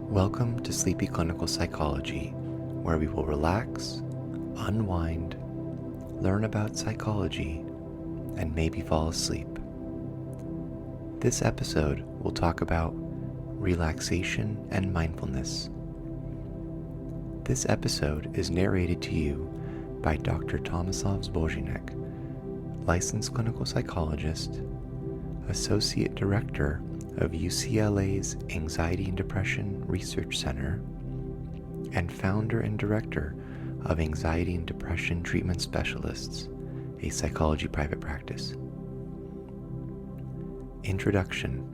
Welcome to Sleepy Clinical Psychology, where we will relax, unwind, learn about psychology, and maybe fall asleep. This episode will talk about relaxation and mindfulness. This episode is narrated to you by Dr. Tomislav Zbozinek, licensed clinical psychologist, Associate Director of UCLA's Anxiety and Depression Research Center, and founder and director of Anxiety and Depression Treatment Specialists, a psychology private practice. Introduction.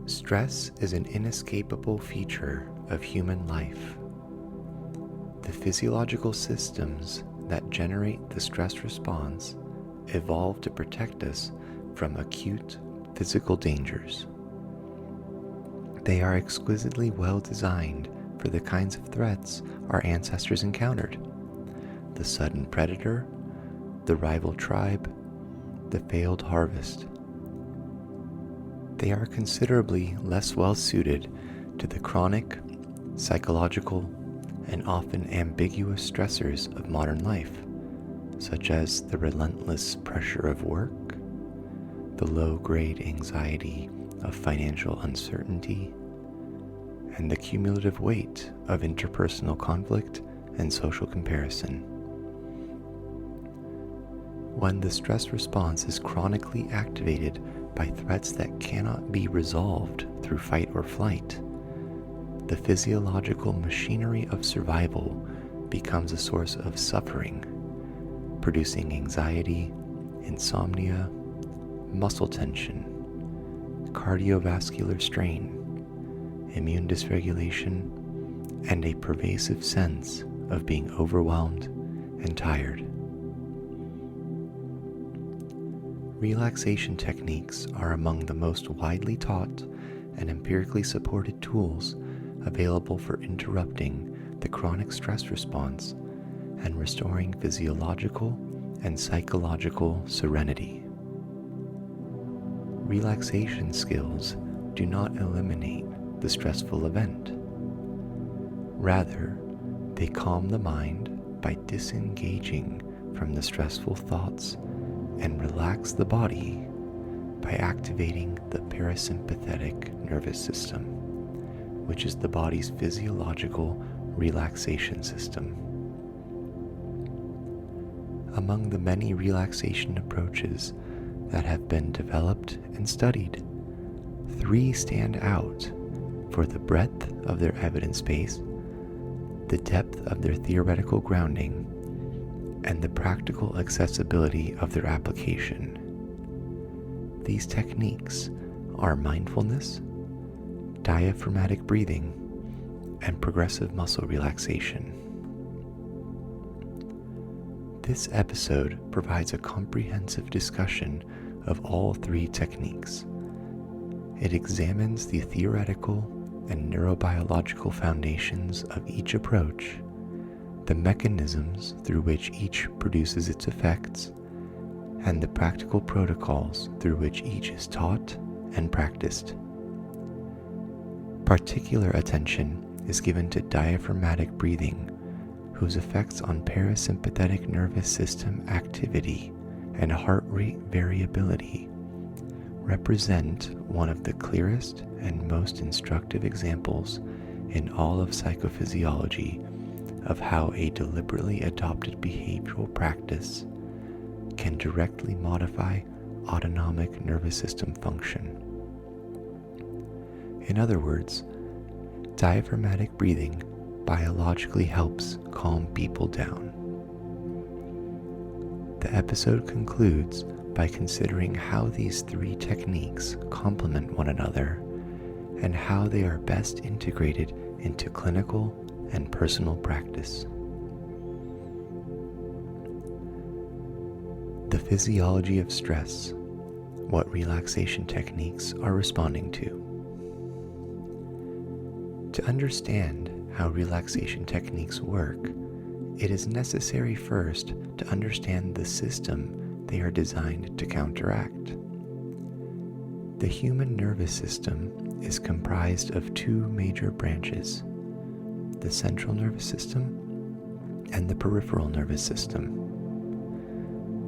Stress is an inescapable feature of human life. The physiological systems that generate the stress response evolved to protect us from acute physical dangers. They are exquisitely well designed for the kinds of threats our ancestors encountered: the sudden predator, the rival tribe, the failed harvest. They are considerably less well suited to the chronic, psychological, and often ambiguous stressors of modern life, such as the relentless pressure of work, the low-grade anxiety of financial uncertainty, and the cumulative weight of interpersonal conflict and social comparison. When the stress response is chronically activated by threats that cannot be resolved through fight or flight, the physiological machinery of survival becomes a source of suffering, producing anxiety, insomnia, muscle tension, cardiovascular strain, immune dysregulation, and a pervasive sense of being overwhelmed and tired. Relaxation techniques are among the most widely taught and empirically supported tools available for interrupting the chronic stress response and restoring physiological and psychological serenity. Relaxation skills do not eliminate the stressful event. Rather, they calm the mind by disengaging from the stressful thoughts and relax the body by activating the parasympathetic nervous system, which is the body's physiological relaxation system. Among the many relaxation approaches that have been developed and studied, 3 stand out for the breadth of their evidence base, the depth of their theoretical grounding, and the practical accessibility of their application. These techniques are mindfulness, diaphragmatic breathing, and progressive muscle relaxation. This episode provides a comprehensive discussion of all 3 techniques. It examines the theoretical and neurobiological foundations of each approach, the mechanisms through which each produces its effects, and the practical protocols through which each is taught and practiced. Particular attention is given to diaphragmatic breathing, whose effects on parasympathetic nervous system activity and heart rate variability represent one of the clearest and most instructive examples in all of psychophysiology of how a deliberately adopted behavioral practice can directly modify autonomic nervous system function. In other words, diaphragmatic breathing biologically helps calm people down. The episode concludes by considering how these 3 techniques complement one another and how they are best integrated into clinical and personal practice. The physiology of stress, what relaxation techniques are responding to. To understand how relaxation techniques work, it is necessary first to understand the system they are designed to counteract. The human nervous system is comprised of two major branches, the central nervous system and the peripheral nervous system.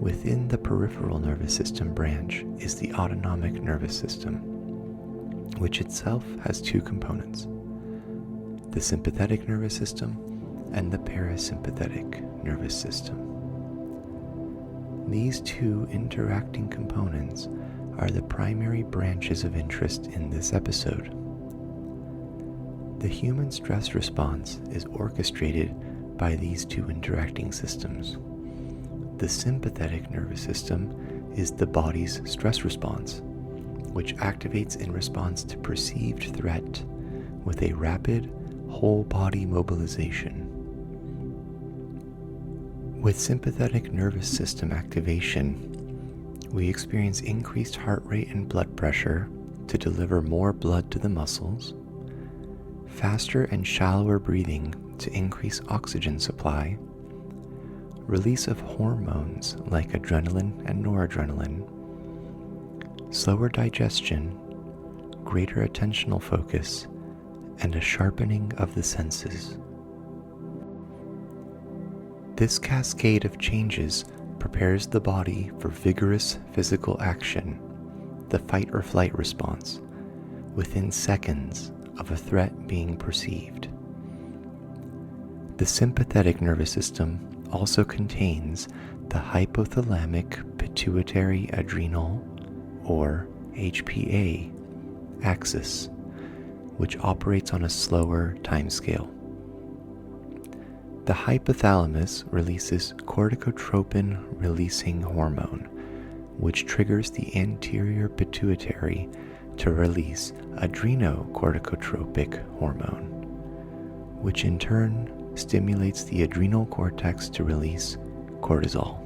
Within the peripheral nervous system branch is the autonomic nervous system, which itself has two components, the sympathetic nervous system and the parasympathetic nervous system. These two interacting components are the primary branches of interest in this episode. The human stress response is orchestrated by these two interacting systems. The sympathetic nervous system is the body's stress response, which activates in response to perceived threat with a rapid whole body mobilization. With sympathetic nervous system activation, we experience increased heart rate and blood pressure to deliver more blood to the muscles, faster and shallower breathing to increase oxygen supply, release of hormones like adrenaline and noradrenaline, slower digestion, greater attentional focus, and a sharpening of the senses. This cascade of changes prepares the body for vigorous physical action, the fight or flight response, within seconds of a threat being perceived. The sympathetic nervous system also contains the hypothalamic pituitary adrenal, or HPA, axis, which operates on a slower timescale. The hypothalamus releases corticotropin-releasing hormone, which triggers the anterior pituitary to release adrenocorticotropic hormone, which in turn stimulates the adrenal cortex to release cortisol.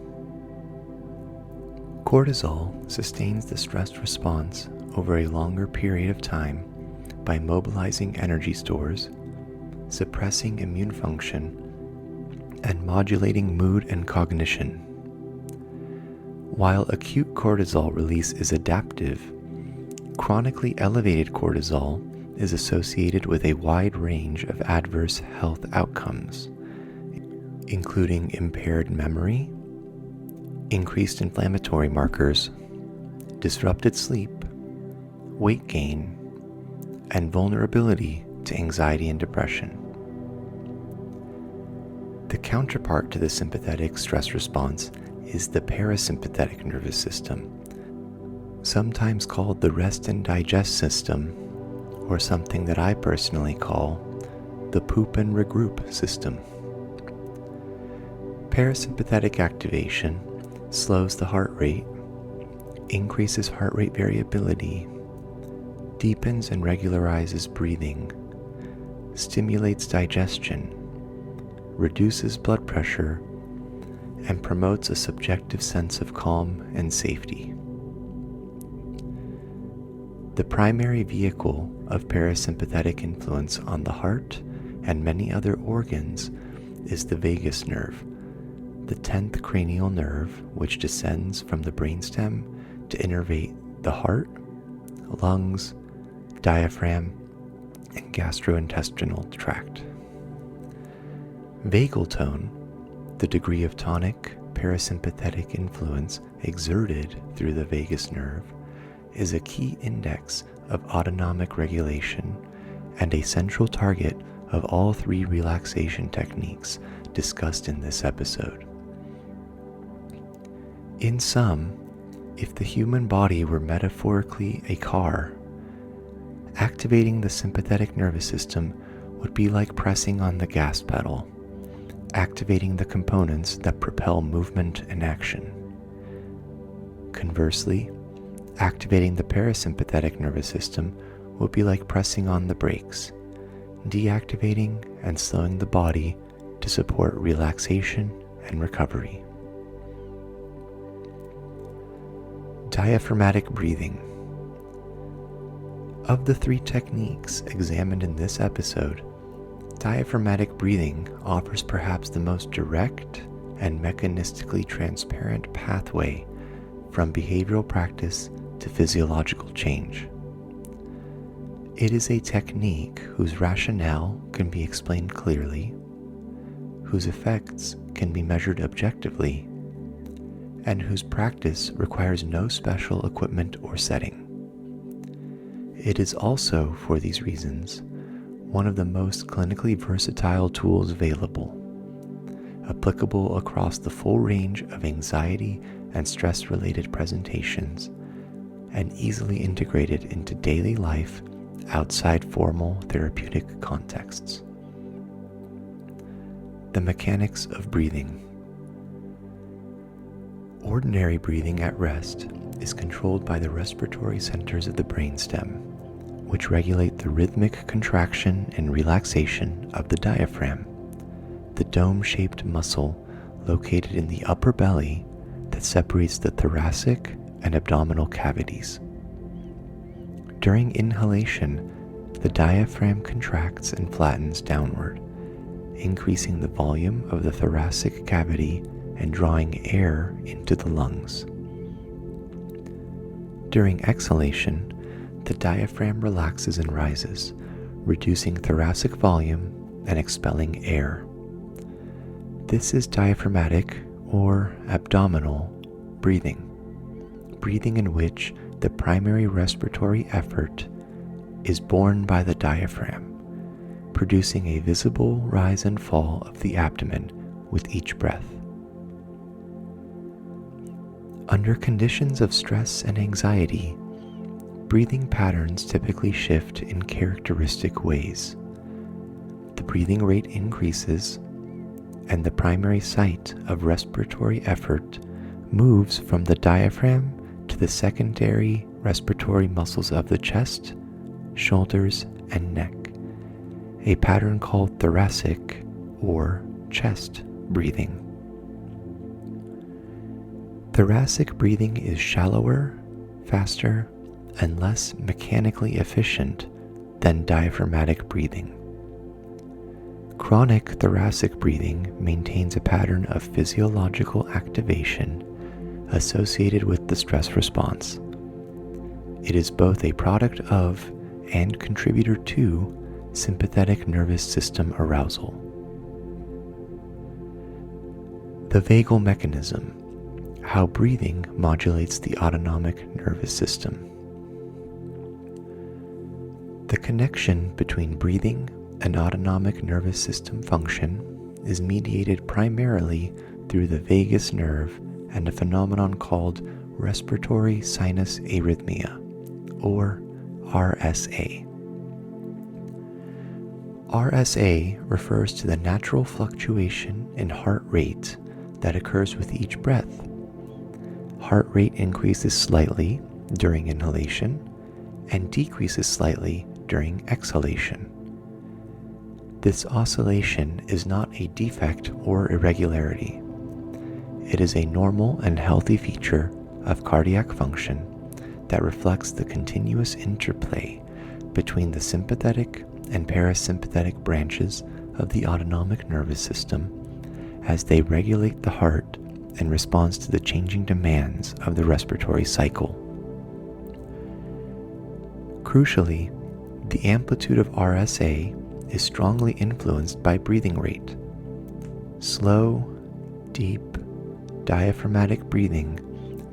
Cortisol sustains the stress response over a longer period of time by mobilizing energy stores, suppressing immune function, and modulating mood and cognition. While acute cortisol release is adaptive, chronically elevated cortisol is associated with a wide range of adverse health outcomes, including impaired memory, increased inflammatory markers, disrupted sleep, weight gain, and vulnerability to anxiety and depression. The counterpart to the sympathetic stress response is the parasympathetic nervous system, sometimes called the rest and digest system, or something that I personally call the poop and regroup system. Parasympathetic activation slows the heart rate, increases heart rate variability, deepens and regularizes breathing, stimulates digestion, reduces blood pressure, and promotes a subjective sense of calm and safety. The primary vehicle of parasympathetic influence on the heart and many other organs is the vagus nerve, the 10th cranial nerve which descends from the brainstem to innervate the heart, lungs, diaphragm, and gastrointestinal tract. Vagal tone, the degree of tonic parasympathetic influence exerted through the vagus nerve, is a key index of autonomic regulation and a central target of all three relaxation techniques discussed in this episode. In sum, if the human body were metaphorically a car, activating the sympathetic nervous system would be like pressing on the gas pedal, activating the components that propel movement and action. Conversely, activating the parasympathetic nervous system would be like pressing on the brakes, deactivating and slowing the body to support relaxation and recovery. Diaphragmatic breathing. Of the three techniques examined in this episode, diaphragmatic breathing offers perhaps the most direct and mechanistically transparent pathway from behavioral practice to physiological change. It is a technique whose rationale can be explained clearly, whose effects can be measured objectively, and whose practice requires no special equipment or setting. It is also, for these reasons, one of the most clinically versatile tools available, applicable across the full range of anxiety and stress-related presentations, and easily integrated into daily life outside formal therapeutic contexts. The mechanics of breathing. Ordinary breathing at rest is controlled by the respiratory centers of the brainstem, which regulate the rhythmic contraction and relaxation of the diaphragm, the dome-shaped muscle located in the upper belly that separates the thoracic and abdominal cavities. During inhalation, the diaphragm contracts and flattens downward, increasing the volume of the thoracic cavity and drawing air into the lungs. During exhalation, the diaphragm relaxes and rises, reducing thoracic volume and expelling air. This is diaphragmatic or abdominal breathing in which the primary respiratory effort is borne by the diaphragm, producing a visible rise and fall of the abdomen with each breath. Under conditions of stress and anxiety, breathing patterns typically shift in characteristic ways. The breathing rate increases, and the primary site of respiratory effort moves from the diaphragm to the secondary respiratory muscles of the chest, shoulders, and neck, a pattern called thoracic or chest breathing. Thoracic breathing is shallower, faster, and less mechanically efficient than diaphragmatic breathing. Chronic thoracic breathing maintains a pattern of physiological activation associated with the stress response. It is both a product of and contributor to sympathetic nervous system arousal. The vagal mechanism, how breathing modulates the autonomic nervous system. The connection between breathing and autonomic nervous system function is mediated primarily through the vagus nerve and a phenomenon called respiratory sinus arrhythmia, or RSA. RSA refers to the natural fluctuation in heart rate that occurs with each breath. Heart rate increases slightly during inhalation and decreases slightly during exhalation. This oscillation is not a defect or irregularity. It is a normal and healthy feature of cardiac function that reflects the continuous interplay between the sympathetic and parasympathetic branches of the autonomic nervous system as they regulate the heart in response to the changing demands of the respiratory cycle. Crucially, the amplitude of RSA is strongly influenced by breathing rate. Slow, deep, diaphragmatic breathing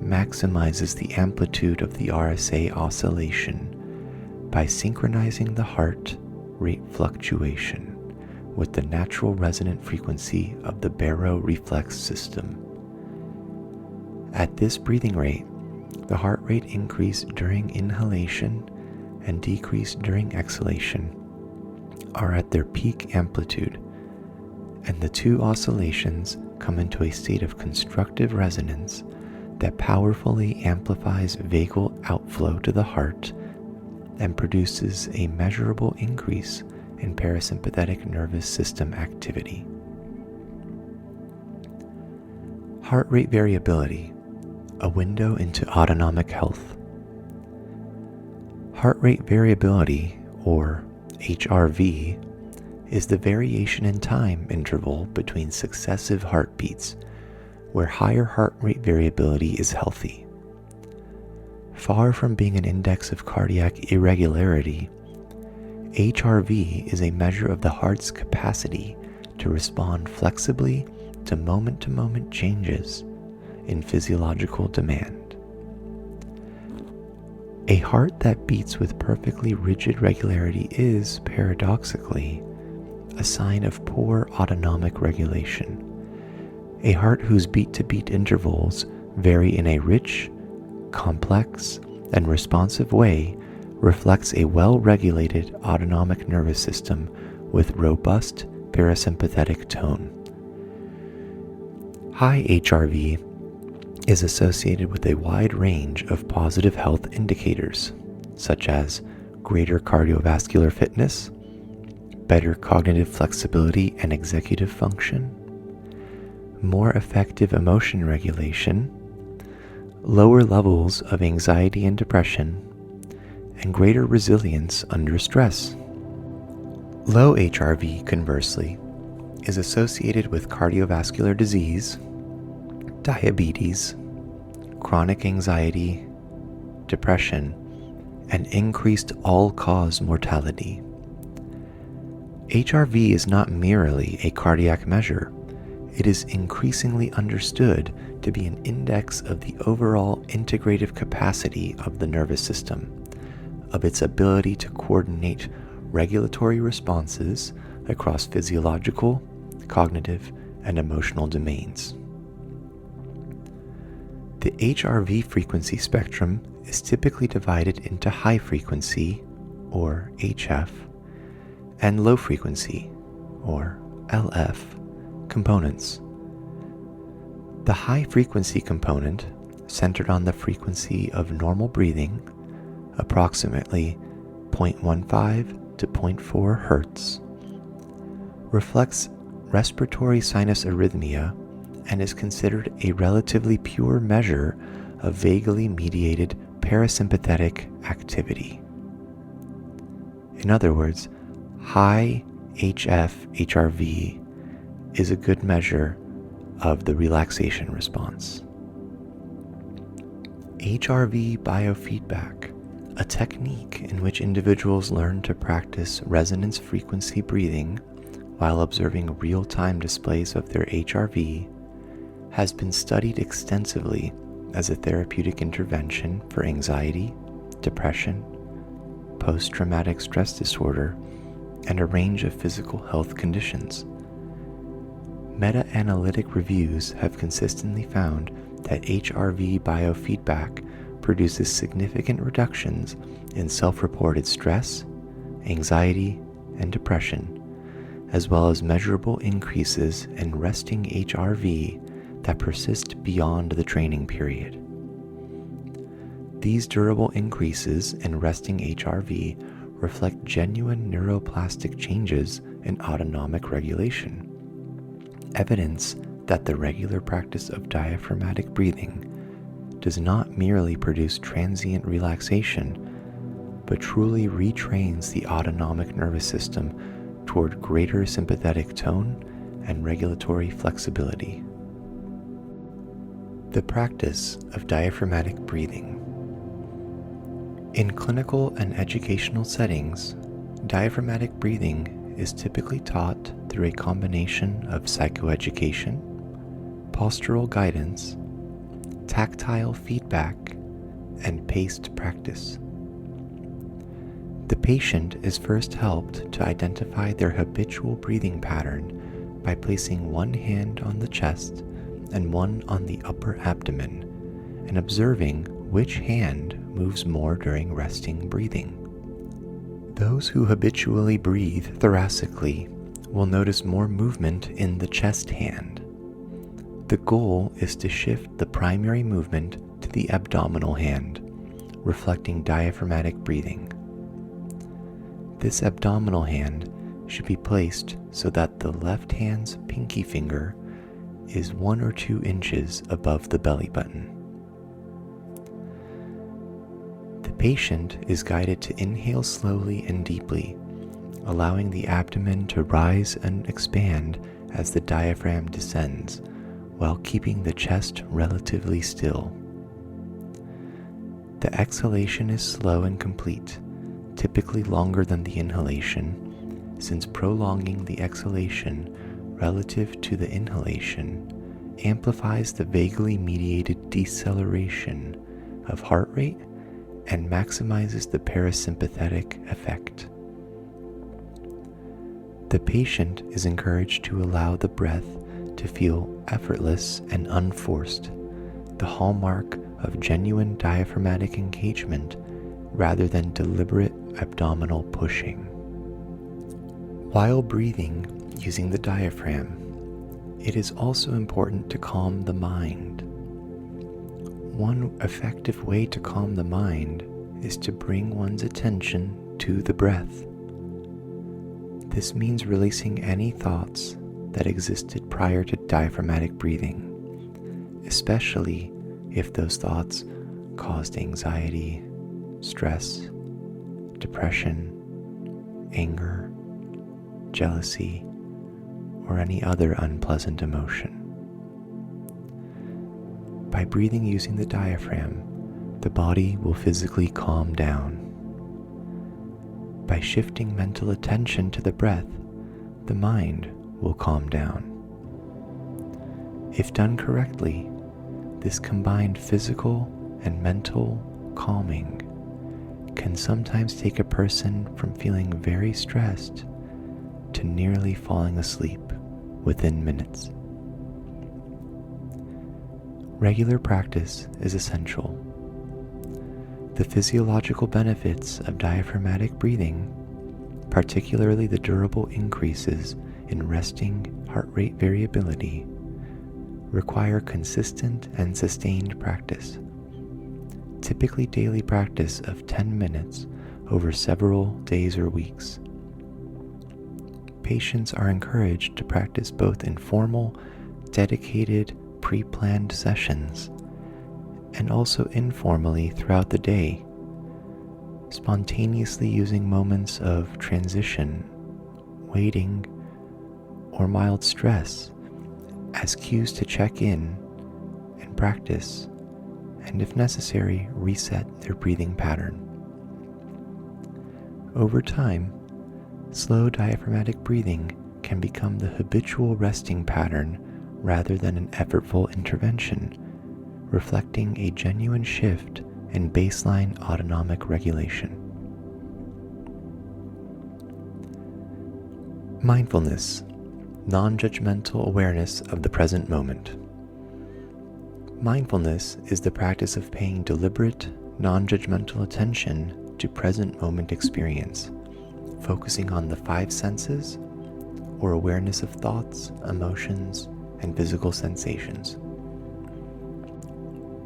maximizes the amplitude of the RSA oscillation by synchronizing the heart rate fluctuation with the natural resonant frequency of the baroreflex system. At this breathing rate, the heart rate increase during inhalation and decrease during exhalation are at their peak amplitude, and the two oscillations come into a state of constructive resonance that powerfully amplifies vagal outflow to the heart and produces a measurable increase in parasympathetic nervous system activity. Heart rate variability, a window into autonomic health. Heart rate variability, or HRV, is the variation in time interval between successive heartbeats, where higher heart rate variability is healthy. Far from being an index of cardiac irregularity, HRV is a measure of the heart's capacity to respond flexibly to moment-to-moment changes in physiological demand. A heart that beats with perfectly rigid regularity is, paradoxically, a sign of poor autonomic regulation. A heart whose beat-to-beat intervals vary in a rich, complex, and responsive way reflects a well-regulated autonomic nervous system with robust parasympathetic tone. High HRV is associated with a wide range of positive health indicators, such as greater cardiovascular fitness, better cognitive flexibility and executive function, more effective emotion regulation, lower levels of anxiety and depression, and greater resilience under stress. Low HRV, conversely, is associated with cardiovascular disease, diabetes, chronic anxiety, depression, and increased all-cause mortality. HRV is not merely a cardiac measure. It is increasingly understood to be an index of the overall integrative capacity of the nervous system, of its ability to coordinate regulatory responses across physiological, cognitive, and emotional domains. The HRV frequency spectrum is typically divided into high frequency, or HF, and low frequency, or LF, components. The high frequency component, centered on the frequency of normal breathing, approximately 0.15 to 0.4 Hertz, reflects respiratory sinus arrhythmia and is considered a relatively pure measure of vaguely mediated parasympathetic activity. In other words, high HF-HRV is a good measure of the relaxation response. HRV biofeedback, a technique in which individuals learn to practice resonance frequency breathing while observing real-time displays of their HRV, has been studied extensively as a therapeutic intervention for anxiety, depression, post-traumatic stress disorder, and a range of physical health conditions. Meta-analytic reviews have consistently found that HRV biofeedback produces significant reductions in self-reported stress, anxiety, and depression, as well as measurable increases in resting HRV that persist beyond the training period. These durable increases in resting HRV reflect genuine neuroplastic changes in autonomic regulation, evidence that the regular practice of diaphragmatic breathing does not merely produce transient relaxation, but truly retrains the autonomic nervous system toward greater sympathetic tone and regulatory flexibility. The practice of diaphragmatic breathing. In clinical and educational settings, diaphragmatic breathing is typically taught through a combination of psychoeducation, postural guidance, tactile feedback, and paced practice. The patient is first helped to identify their habitual breathing pattern by placing one hand on the chest and one on the upper abdomen, and observing which hand moves more during resting breathing. Those who habitually breathe thoracically will notice more movement in the chest hand. The goal is to shift the primary movement to the abdominal hand, reflecting diaphragmatic breathing. This abdominal hand should be placed so that the left hand's pinky finger is 1 or 2 inches above the belly button. The patient is guided to inhale slowly and deeply, allowing the abdomen to rise and expand as the diaphragm descends, while keeping the chest relatively still. The exhalation is slow and complete, typically longer than the inhalation, since prolonging the exhalation relative to the inhalation amplifies the vaguely mediated deceleration of heart rate and maximizes the parasympathetic effect. The patient is encouraged to allow the breath to feel effortless and unforced, the hallmark of genuine diaphragmatic engagement rather than deliberate abdominal pushing. While breathing using the diaphragm, it is also important to calm the mind. One effective way to calm the mind is to bring one's attention to the breath. This means releasing any thoughts that existed prior to diaphragmatic breathing, especially if those thoughts caused anxiety, stress, depression, anger, jealousy, or any other unpleasant emotion. By breathing using the diaphragm, the body will physically calm down. By shifting mental attention to the breath, the mind will calm down. If done correctly, this combined physical and mental calming can sometimes take a person from feeling very stressed to nearly falling asleep within minutes. Regular practice is essential. The physiological benefits of diaphragmatic breathing, particularly the durable increases in resting heart rate variability, require consistent and sustained practice. Typically daily practice of 10 minutes over several days or weeks. Patients are encouraged to practice both informal, dedicated, pre-planned sessions and also informally throughout the day, spontaneously using moments of transition, waiting, or mild stress as cues to check in and practice, and if necessary, reset their breathing pattern. Over time, slow diaphragmatic breathing can become the habitual resting pattern rather than an effortful intervention, reflecting a genuine shift in baseline autonomic regulation. Mindfulness, non-judgmental awareness of the present moment. Mindfulness is the practice of paying deliberate, non-judgmental attention to present moment experience, focusing on the 5 senses or awareness of thoughts, emotions, and physical sensations.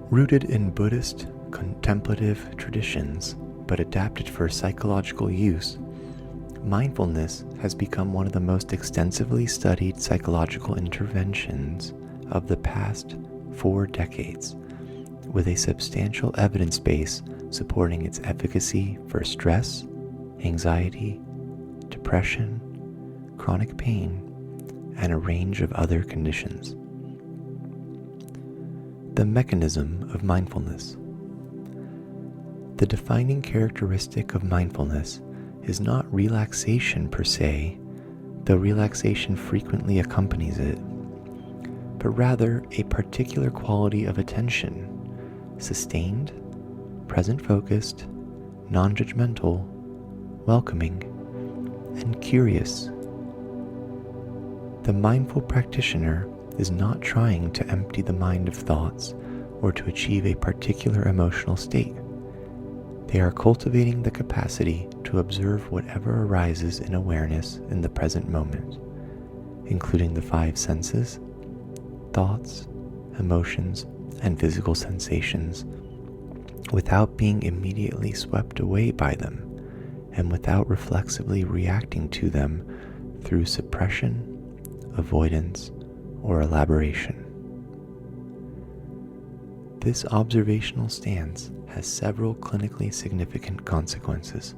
Rooted in Buddhist contemplative traditions, but adapted for psychological use, mindfulness has become one of the most extensively studied psychological interventions of the past 4 decades, with a substantial evidence base supporting its efficacy for stress, anxiety, depression, chronic pain, and a range of other conditions. The mechanism of mindfulness. The defining characteristic of mindfulness is not relaxation per se, though relaxation frequently accompanies it, but rather a particular quality of attention, sustained, present-focused, non-judgmental, welcoming, and curious. The mindful practitioner is not trying to empty the mind of thoughts or to achieve a particular emotional state. They are cultivating the capacity to observe whatever arises in awareness in the present moment, including the 5 senses, thoughts, emotions, and physical sensations, without being immediately swept away by them and without reflexively reacting to them through suppression, avoidance, or elaboration. This observational stance has several clinically significant consequences.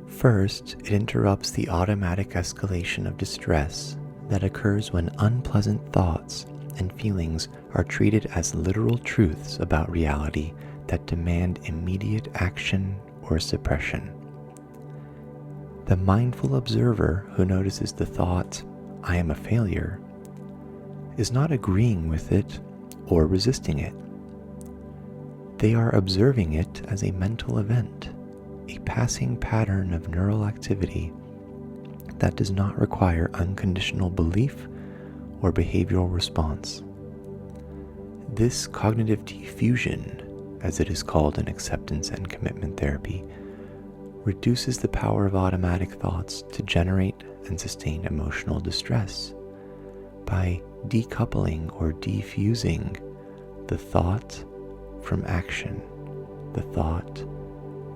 First, it interrupts the automatic escalation of distress that occurs when unpleasant thoughts and feelings are treated as literal truths about reality that demand immediate action or suppression. The mindful observer who notices the thought, "I am a failure," is not agreeing with it or resisting it. They are observing it as a mental event, a passing pattern of neural activity that does not require unconditional belief or behavioral response. This cognitive defusion, as it is called in acceptance and commitment therapy, reduces the power of automatic thoughts to generate and sustain emotional distress by decoupling or defusing the thought from action, the thought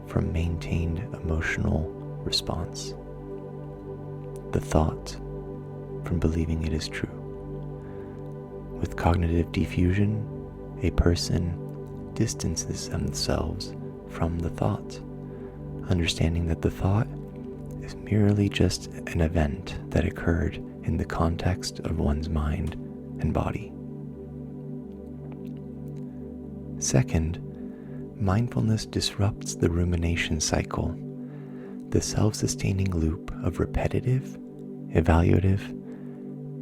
from maintained emotional response, the thought from believing it is true. With cognitive defusion, a person distances themselves from the thought, understanding that the thought is merely just an event that occurred in the context of one's mind and body. Second, mindfulness disrupts the rumination cycle, the self-sustaining loop of repetitive, evaluative,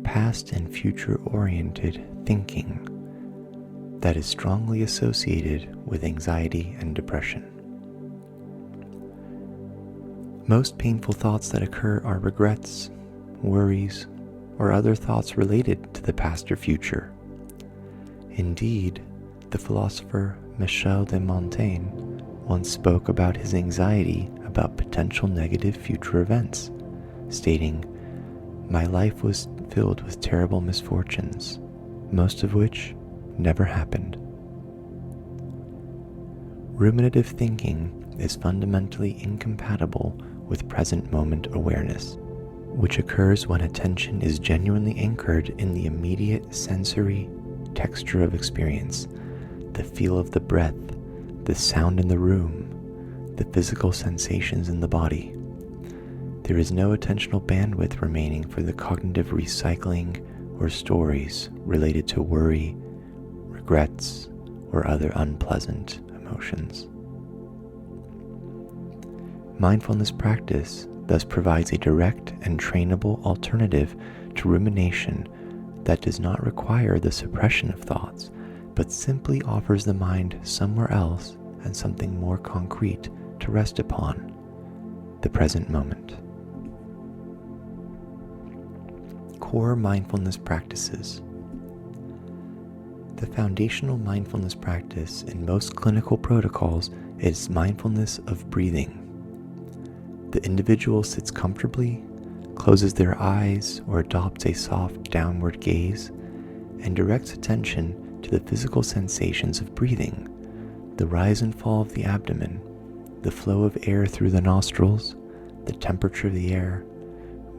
past and future-oriented thinking that is strongly associated with anxiety and depression. Most painful thoughts that occur are regrets, worries, or other thoughts related to the past or future. Indeed, the philosopher Michel de Montaigne once spoke about his anxiety about potential negative future events, stating, "My life was filled with terrible misfortunes, most of which never happened." Ruminative thinking is fundamentally incompatible with present moment awareness, which occurs when attention is genuinely anchored in the immediate sensory texture of experience, the feel of the breath, the sound in the room, the physical sensations in the body. There is no attentional bandwidth remaining for the cognitive recycling or stories related to worry, regrets, or other unpleasant emotions. Mindfulness practice thus provides a direct and trainable alternative to rumination that does not require the suppression of thoughts, but simply offers the mind somewhere else and something more concrete to rest upon, the present moment. Core mindfulness practices. The foundational mindfulness practice in most clinical protocols is mindfulness of breathing. The individual sits comfortably, closes their eyes or adopts a soft downward gaze, and directs attention to the physical sensations of breathing, the rise and fall of the abdomen, the flow of air through the nostrils, the temperature of the air,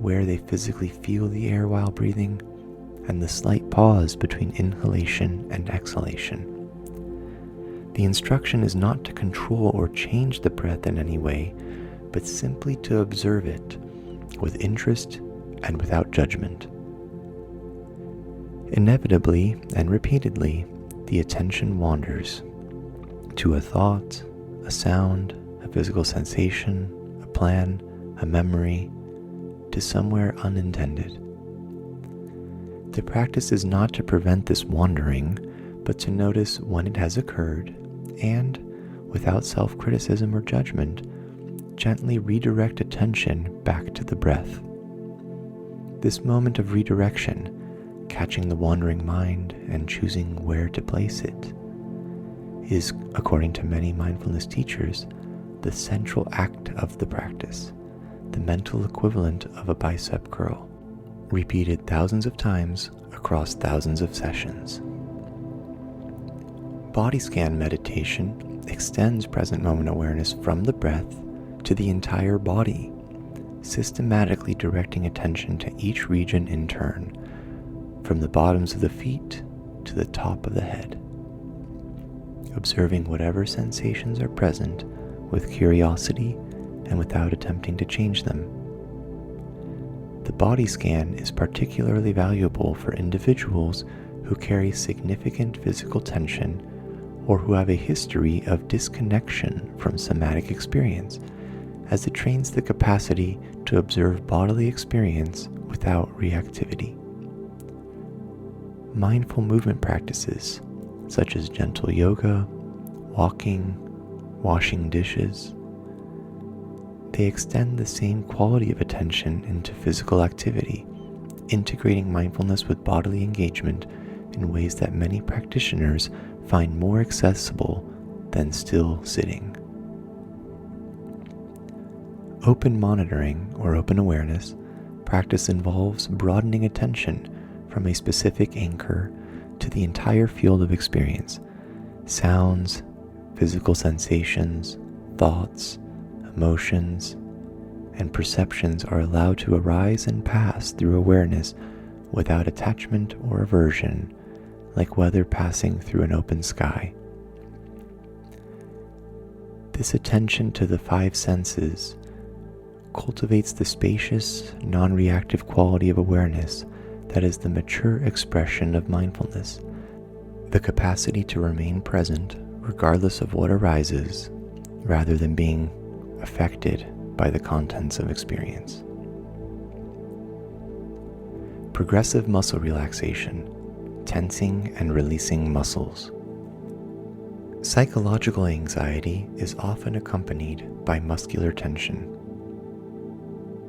where they physically feel the air while breathing, and the slight pause between inhalation and exhalation. The instruction is not to control or change the breath in any way, but simply to observe it with interest and without judgment. Inevitably and repeatedly, the attention wanders to a thought, a sound, a physical sensation, a plan, a memory, to somewhere unintended. The practice is not to prevent this wandering, but to notice when it has occurred and, without self-criticism or judgment, gently redirect attention back to the breath. This moment of redirection, catching the wandering mind and choosing where to place it, is, according to many mindfulness teachers, the central act of the practice, the mental equivalent of a bicep curl, repeated thousands of times across thousands of sessions. Body scan meditation extends present moment awareness from the breath to the entire body, systematically directing attention to each region in turn, from the bottoms of the feet to the top of the head, observing whatever sensations are present with curiosity and without attempting to change them. The body scan is particularly valuable for individuals who carry significant physical tension or who have a history of disconnection from somatic experience, as it trains the capacity to observe bodily experience without reactivity. Mindful movement practices, such as gentle yoga, walking, washing dishes, they extend the same quality of attention into physical activity, integrating mindfulness with bodily engagement in ways that many practitioners find more accessible than still sitting. Open monitoring, or open awareness, practice involves broadening attention from a specific anchor to the entire field of experience. Sounds, physical sensations, thoughts, emotions, and perceptions are allowed to arise and pass through awareness without attachment or aversion, like weather passing through an open sky. This attention to the five senses cultivates the spacious, non-reactive quality of awareness that is the mature expression of mindfulness, the capacity to remain present regardless of what arises, rather than being affected by the contents of experience. Progressive muscle relaxation, tensing and releasing muscles. Psychological anxiety is often accompanied by muscular tension.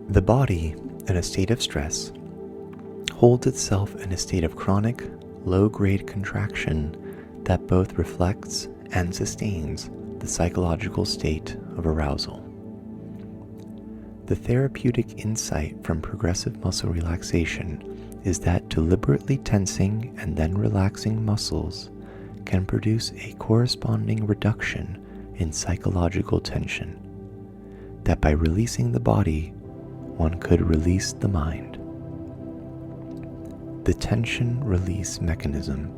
The body, in a state of stress, holds itself in a state of chronic, low-grade contraction that both reflects and sustains the psychological state of arousal. The therapeutic insight from progressive muscle relaxation is that deliberately tensing and then relaxing muscles can produce a corresponding reduction in psychological tension, that by releasing the body, one could release the mind. The tension release mechanism.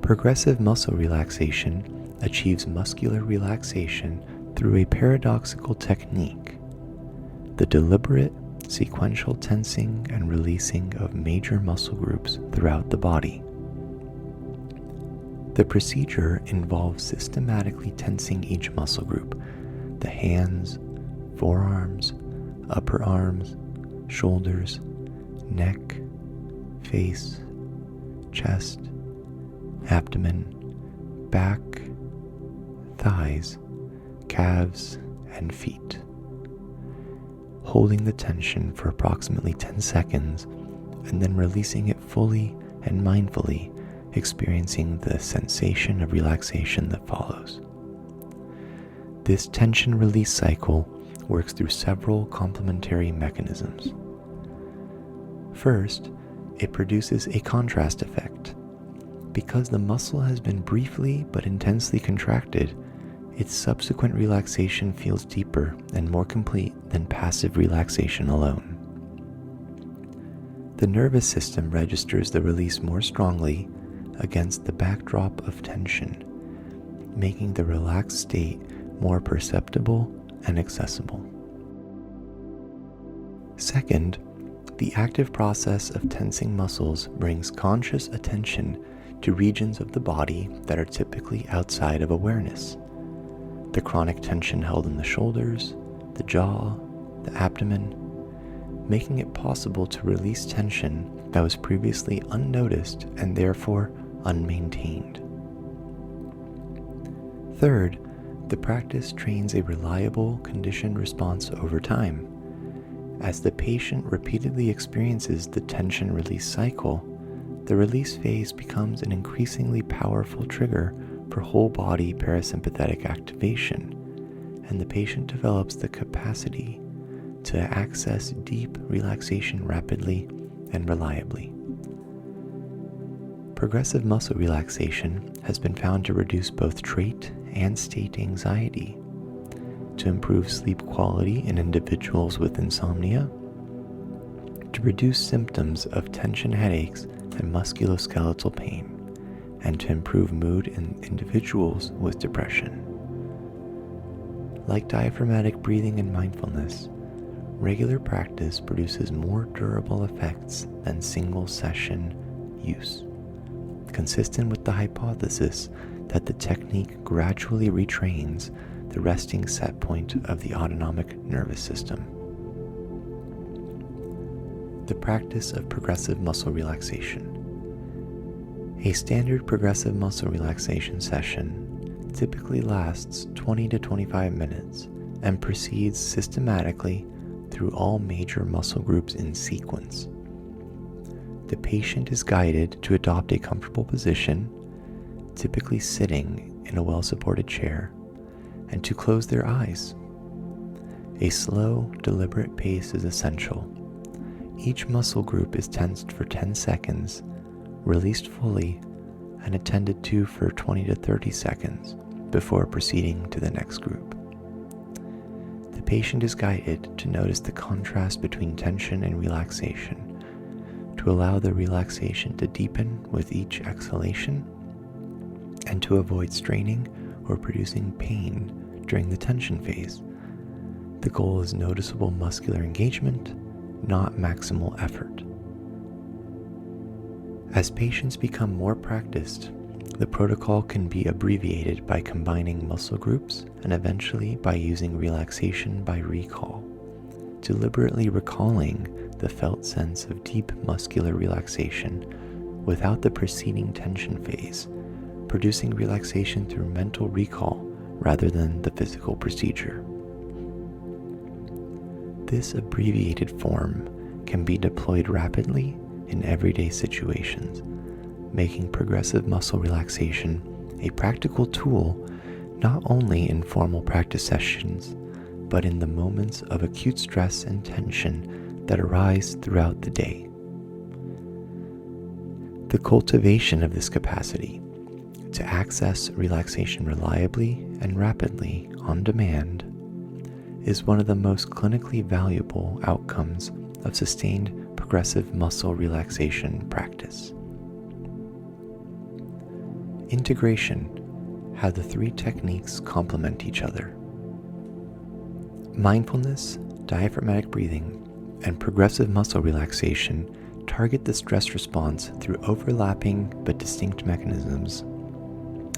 Progressive muscle relaxation achieves muscular relaxation through a paradoxical technique, the deliberate, sequential tensing and releasing of major muscle groups throughout the body. The procedure involves systematically tensing each muscle group: the hands, forearms, upper arms, shoulders, neck, face, chest, abdomen, back, thighs, calves, and feet. Holding the tension for approximately 10 seconds and then releasing it fully and mindfully, experiencing the sensation of relaxation that follows. This tension release cycle works through several complementary mechanisms. First, it produces a contrast effect. Because the muscle has been briefly but intensely contracted, its subsequent relaxation feels deeper and more complete than passive relaxation alone. The nervous system registers the release more strongly against the backdrop of tension, making the relaxed state more perceptible and accessible. Second, the active process of tensing muscles brings conscious attention to regions of the body that are typically outside of awareness. The chronic tension held in the shoulders, the jaw, the abdomen, making it possible to release tension that was previously unnoticed and therefore unmaintained. Third, the practice trains a reliable conditioned response over time. As the patient repeatedly experiences the tension release cycle, the release phase becomes an increasingly powerful trigger for whole body parasympathetic activation, and the patient develops the capacity to access deep relaxation rapidly and reliably. Progressive muscle relaxation has been found to reduce both trait and state anxiety, to improve sleep quality in individuals with insomnia, to reduce symptoms of tension headaches and musculoskeletal pain, and to improve mood in individuals with depression. Like diaphragmatic breathing and mindfulness, regular practice produces more durable effects than single session use, consistent with the hypothesis that the technique gradually retrains the resting set point of the autonomic nervous system. The practice of progressive muscle relaxation. A standard progressive muscle relaxation session typically lasts 20 to 25 minutes and proceeds systematically through all major muscle groups in sequence. The patient is guided to adopt a comfortable position, typically sitting in a well-supported chair, and to close their eyes. A slow, deliberate pace is essential. Each muscle group is tensed for 10 seconds, released fully, and attended to for 20 to 30 seconds before proceeding to the next group. The patient is guided to notice the contrast between tension and relaxation, to allow the relaxation to deepen with each exhalation, and to avoid straining or producing pain during the tension phase. The goal is noticeable muscular engagement, not maximal effort. As patients become more practiced, the protocol can be abbreviated by combining muscle groups and eventually by using relaxation by recall, deliberately recalling the felt sense of deep muscular relaxation without the preceding tension phase, producing relaxation through mental recall rather than the physical procedure. This abbreviated form can be deployed rapidly in everyday situations, making progressive muscle relaxation a practical tool not only in formal practice sessions, but in the moments of acute stress and tension that arise throughout the day. The cultivation of this capacity to access relaxation reliably and rapidly on demand is one of the most clinically valuable outcomes of sustained progressive muscle relaxation practice. Integration: how the three techniques complement each other. Mindfulness, diaphragmatic breathing, and progressive muscle relaxation target the stress response through overlapping but distinct mechanisms,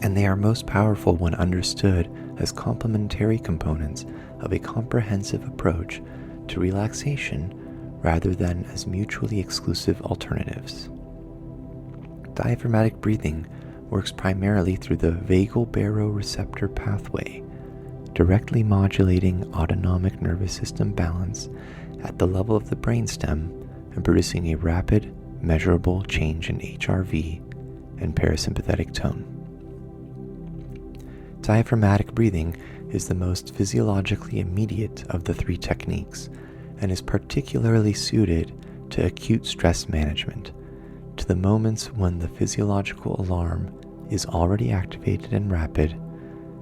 and they are most powerful when understood as complementary components of a comprehensive approach to relaxation rather than as mutually exclusive alternatives. Diaphragmatic breathing works primarily through the vagal baroreceptor pathway, directly modulating autonomic nervous system balance at the level of the brainstem and producing a rapid, measurable change in HRV and parasympathetic tone. Diaphragmatic breathing is the most physiologically immediate of the three techniques and is particularly suited to acute stress management, to the moments when the physiological alarm is already activated and rapid,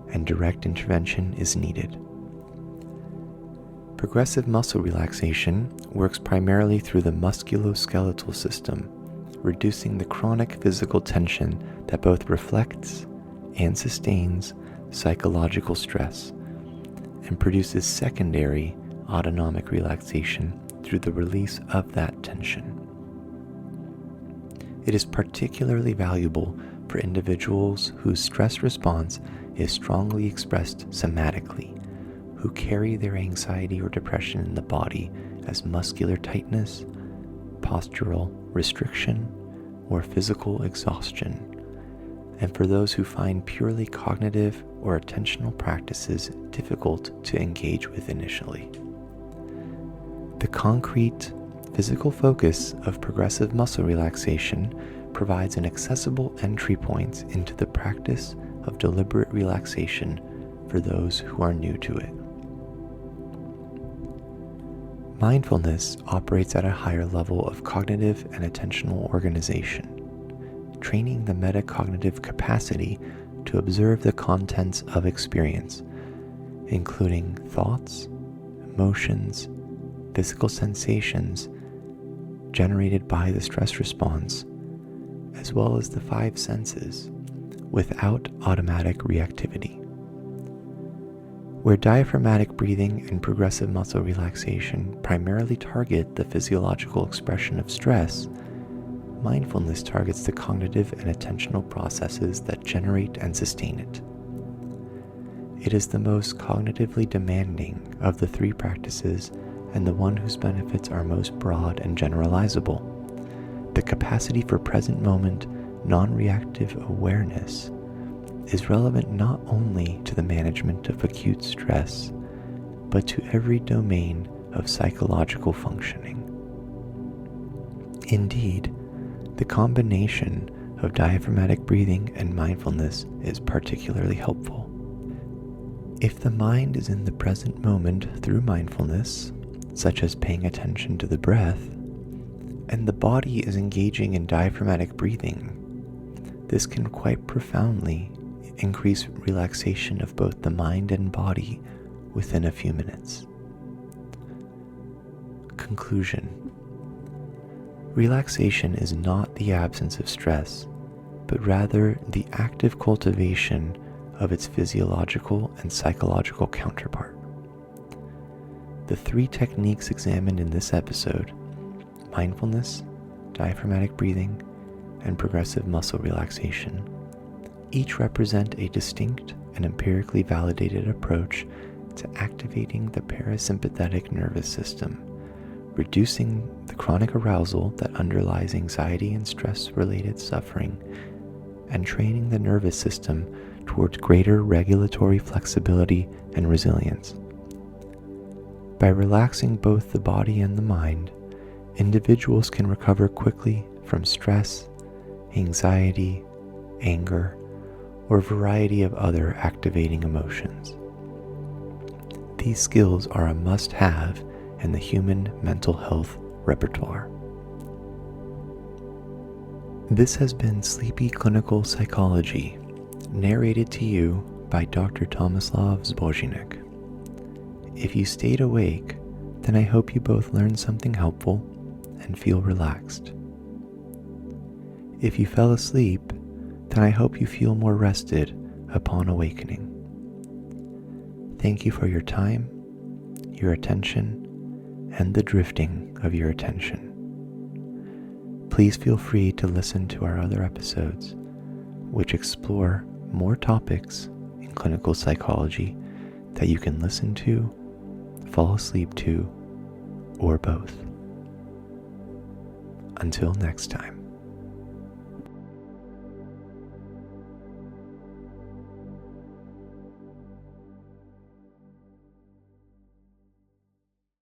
and direct intervention is needed. Progressive muscle relaxation works primarily through the musculoskeletal system, reducing the chronic physical tension that both reflects and sustains psychological stress, and produces secondary autonomic relaxation through the release of that tension. It is particularly valuable for individuals whose stress response is strongly expressed somatically, who carry their anxiety or depression in the body as muscular tightness, postural restriction, or physical exhaustion, and for those who find purely cognitive or attentional practices difficult to engage with initially. The concrete, physical focus of progressive muscle relaxation provides an accessible entry point into the practice of deliberate relaxation for those who are new to it. Mindfulness operates at a higher level of cognitive and attentional organization, training the metacognitive capacity to observe the contents of experience, including thoughts, emotions, physical sensations generated by the stress response, as well as the five senses, without automatic reactivity. Where diaphragmatic breathing and progressive muscle relaxation primarily target the physiological expression of stress, mindfulness targets the cognitive and attentional processes that generate and sustain it. It is the most cognitively demanding of the three practices and the one whose benefits are most broad and generalizable. The capacity for present moment, non-reactive awareness is relevant not only to the management of acute stress, but to every domain of psychological functioning. Indeed, the combination of diaphragmatic breathing and mindfulness is particularly helpful. If the mind is in the present moment through mindfulness, such as paying attention to the breath, and the body is engaging in diaphragmatic breathing, this can quite profoundly increase relaxation of both the mind and body within a few minutes. Conclusion. Relaxation is not the absence of stress, but rather the active cultivation of its physiological and psychological counterpart. The three techniques examined in this episode, mindfulness, diaphragmatic breathing, and progressive muscle relaxation, each represent a distinct and empirically validated approach to activating the parasympathetic nervous system, reducing the chronic arousal that underlies anxiety and stress-related suffering, and training the nervous system towards greater regulatory flexibility and resilience. By relaxing both the body and the mind, individuals can recover quickly from stress, anxiety, anger, or a variety of other activating emotions. These skills are a must-have in the human mental health repertoire. This has been Sleepy Clinical Psychology, narrated to you by Dr. Tomislav Zbozinek. If you stayed awake, then I hope you both learned something helpful and feel relaxed. If you fell asleep, then I hope you feel more rested upon awakening. Thank you for your time, your attention, and the drifting of your attention. Please feel free to listen to our other episodes, which explore more topics in clinical psychology that you can listen to, fall asleep to, or both. Until next time.